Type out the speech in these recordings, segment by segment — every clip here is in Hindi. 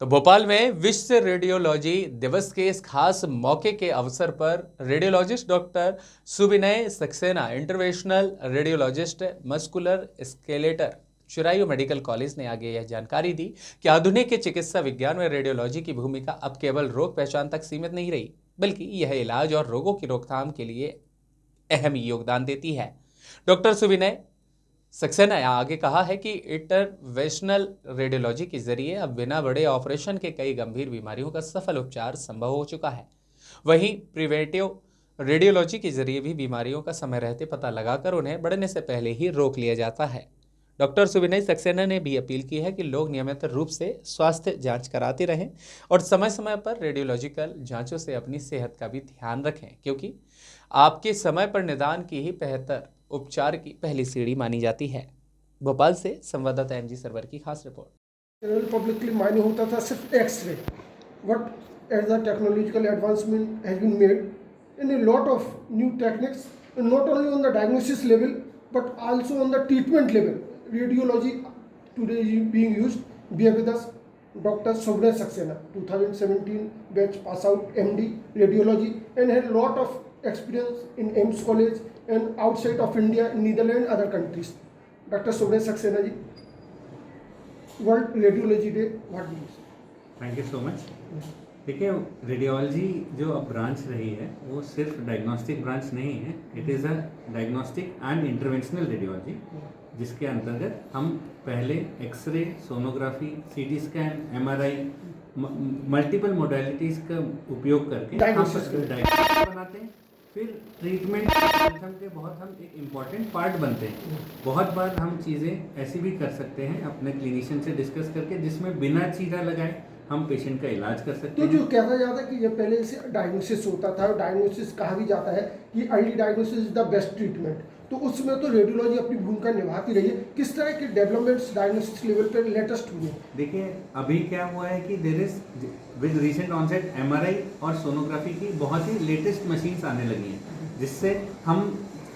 तो भोपाल में विश्व रेडियोलॉजी दिवस के इस खास मौके के अवसर पर radiologist doctor Suvinay Saxena, interventional radiologist, muscular skeletal, Chirayu medical college ने आगे यह जानकारी दी कि आधुनिक चिकित्सा विज्ञान में रेडियोलॉजी की भूमिका अब केवल रोग पहचान तक सीमित नहीं रही, बल्कि यह इलाज और रोगों की रोकथाम के लिए अहम योगदान देती है। डॉक्टर सुविनय सक्सेना ने आगे कहा है कि इंटरवेंशनल रेडियोलॉजी के जरिए अब बिना बड़े ऑपरेशन के कई गंभीर बीमारियों का सफल उपचार संभव हो चुका है। वहीं प्रिवेंटिव रेडियोलॉजी के जरिए भी बीमारियों का समय रहते पता लगाकर उन्हें बढ़ने से पहले ही रोक लिया जाता है। डॉक्टर सुविनय सक्सेना ने भी अपील की है कि लोग नियमित रूप से स्वास्थ्य जांच कराते रहें और समय समय पर रेडियोलॉजिकल जांचों से अपनी सेहत का भी ध्यान रखें, क्योंकि आपके समय पर निदान की ही बेहतर उपचार की पहली सीढ़ी मानी जाती है। भोपाल से संवाददाता एमजी सरवर की खास रिपोर्ट। जनरल पब्लिकली मायने होता था सिर्फ X-ray, but as the technological advancement has been made in a lot of new techniques, not only on the diagnosis level but also on the treatment level. Radiology today is being used. We have with us Dr. Suvinay Saxena, 2017 batch pass out MD radiology, and had a lot of experience in AIMS College and outside of India, in Netherlands, other countries. Dr. Suvinay Saxena ji, World Radiology Day, what do you say? Thank you so much. देखिए, रेडियोलॉजी जो अब ब्रांच रही है वो सिर्फ डायग्नोस्टिक ब्रांच नहीं है, it is a diagnostic and interventional radiology, जिसके अंतर्गत हम पहले X-ray, sonography, CT scan, MRI, multiple modalities का उपयोग करके डायग्नोसिस बनाते हैं। फिर ट्रीटमेंट के बहुत हम एक इम्पॉर्टेंट पार्ट बनते हैं। बहुत बार हम चीज़ें ऐसी भी कर सकते हैं अपने क्लिनिशियन से डिस्कस करके, जिसमें बिना चीरा लगाए हम पेशेंट का इलाज कर सकते हैं। तो जो कहा जाता है कि ये पहले से डायग्नोसिस होता था, डायग्नोसिस कहा भी जाता है कि early diagnosis is the best treatment, तो उसमें तो रेडियोलॉजी अपनी भूमिका निभाती रही है। किस तरह के डेवलपमेंट्स डायग्नोसिस लेवल पर लेटेस्ट हुए? देखिए, अभी क्या हुआ है कि there is with recent onset MRI और सोनोग्राफी की बहुत ही लेटेस्ट मशीन्स आने लगी हैं, जिससे हम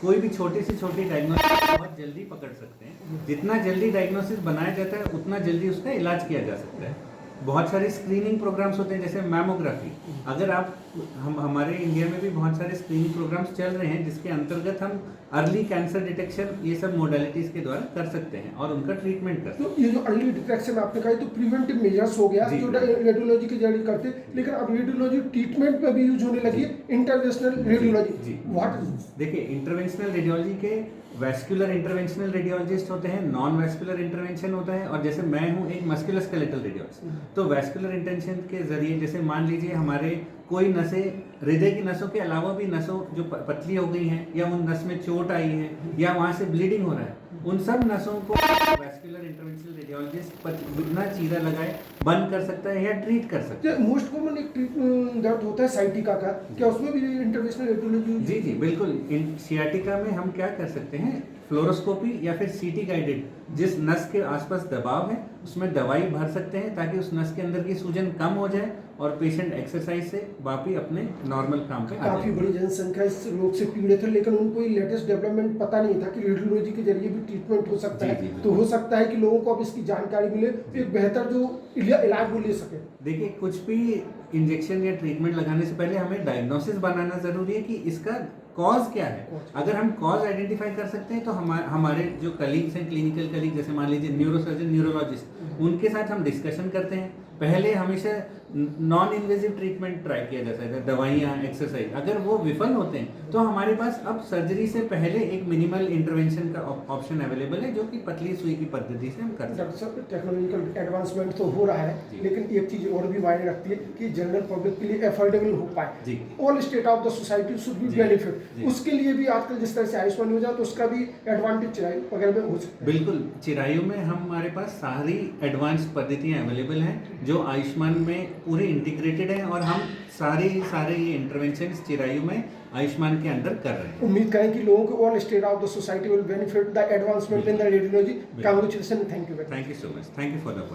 कोई भी छोटी से छोटी डायग्नोसिस बहुत जल्दी पकड़ सकते हैं। जितना जल्दी डायग्नोसिस बनाया जाता है उतना जल्दी उसका इलाज किया जा सकता है। बहुत सारे स्क्रीनिंग प्रोग्राम्स होते हैं, जैसे मैमोग्राफी। अगर आप हमारे इंडिया में भी बहुत सारे स्क्रीनिंग प्रोग्राम्स चल रहे हैं, जिसके अंतर्गत हम अर्ली कैंसर डिटेक्शन ये सब मोडालिटीज़ के द्वारा कर सकते हैं और उनका ट्रीटमेंट कर सकते हैं। तो ये जो अर्ली डिटेक्शन आपने कहा, तो प्रिवेंटिव मेजर्स हो गया जो रेडियोलॉजी के जरिए करते, लेकिन अब रेडियोलॉजी ट्रीटमेंट में भी यूज होने लगी है, interventional radiology. What is this? देखिए, इंटरवेंशनल रेडियोलॉजी के वैस्कुलर इंटरवेंशनल रेडियोलॉजिस्ट होते हैं, नॉन वैस्कुलर इंटरवेंशन होता है, और जैसे मैं हूँ एक मस्कुलोस्केलेटल रेडियोलॉजिस्ट। तो वैस्कुलर इंटरवेंशन के जरिए, जैसे मान लीजिए हमारे कोई नसें, हृदय की नसों के अलावा भी नसों जो पतली हो गई हैं, या उन नस में चोट आई है, या वहाँ से ब्लीडिंग हो रहा है, उन सब नसों को वैस्कुलर इंटरवेंशनल रेडियोलॉजिस्ट बिना चीरा लगाए बंद कर सकता है या ट्रीट कर सकता है। मोस्ट कॉमन एक दर्द होता है साइटिका का, क्या उसमें भी इंटरवेंशनल रेडियोलॉजी? जी जी बिल्कुल। सियाटिका में हम क्या कर सकते हैं, फ्लोरोस्कोपी या फिर सीटी गाइडेड, जिस नस के आसपास दबाव है उसमें दवाई भर सकते हैं, ताकि उस नस के अंदर की सूजन कम हो जाए और पेशेंट एक्सरसाइज से वापस अपने नॉर्मल काम पे आ जाए। काफी बड़ी जनसंख्या इस रोग से पीड़ित है, लेकिन उनको ये लेटेस्ट डेवलपमेंट पता नहीं था कि रेडियोलॉजी के जरिए भी ट्रीटमेंट हो सकता है। तो हो सकता है कि लोगों को अब इसकी जानकारी मिले, एक बेहतर जो इलाज वो ले सके। देखिए, कुछ भी इंजेक्शन या ट्रीटमेंट लगाने से पहले हमें डायग्नोसिस बनाना जरूरी है कि इसका कॉज क्या है। अगर हम कॉज आइडेंटिफाई कर सकते हैं तो हमारे जो कलीग्स हैं, क्लिनिकल कलीग, जैसे मान लीजिए न्यूरोसर्जन, न्यूरोलॉजिस्ट, उनके साथ हम डिस्कशन करते हैं। पहले हमेशा नॉन इन्वेजिव ट्रीटमेंट ट्राई किया जाता है, दवाइयाँ, एक्सरसाइज। अगर वो विफल होते हैं तो हमारे पास अब सर्जरी से पहले एक मिनिमल इंटरवेंशन का ऑप्शन अवेलेबल है, जो कि पतली सुई की पद्धति से हम कर सकते हैं। डॉक्टर साहब, टेक्नोलॉजिकल एडवांसमेंट तो हो रहा है, लेकिन एक चीज और भी मायने रखती है कि जनरल पब्लिक के लिए अफोर्डेबल हो पाए। All state of the society should be benefit. उसके लिए भी आजकल जिस तरह से आयुष्मान योजना, तो उसका भी एडवांटेज चिरायू वगैरह में हो सकता है। बिल्कुल, चिरायू में हमारे पास सारी एडवांस पद्धतियाँ अवेलेबल हैं जो आयुष्मान में पूरे इंटीग्रेटेड है, और हम सारे ये इंटरवेंशन चिरायू में आयुष्मान के अंदर कर रहे हैं। उम्मीद करें कि लोगों को all state of the society will benefit the advancement in the radiology. Congratulation, thank you. Thank you so much, thank you for the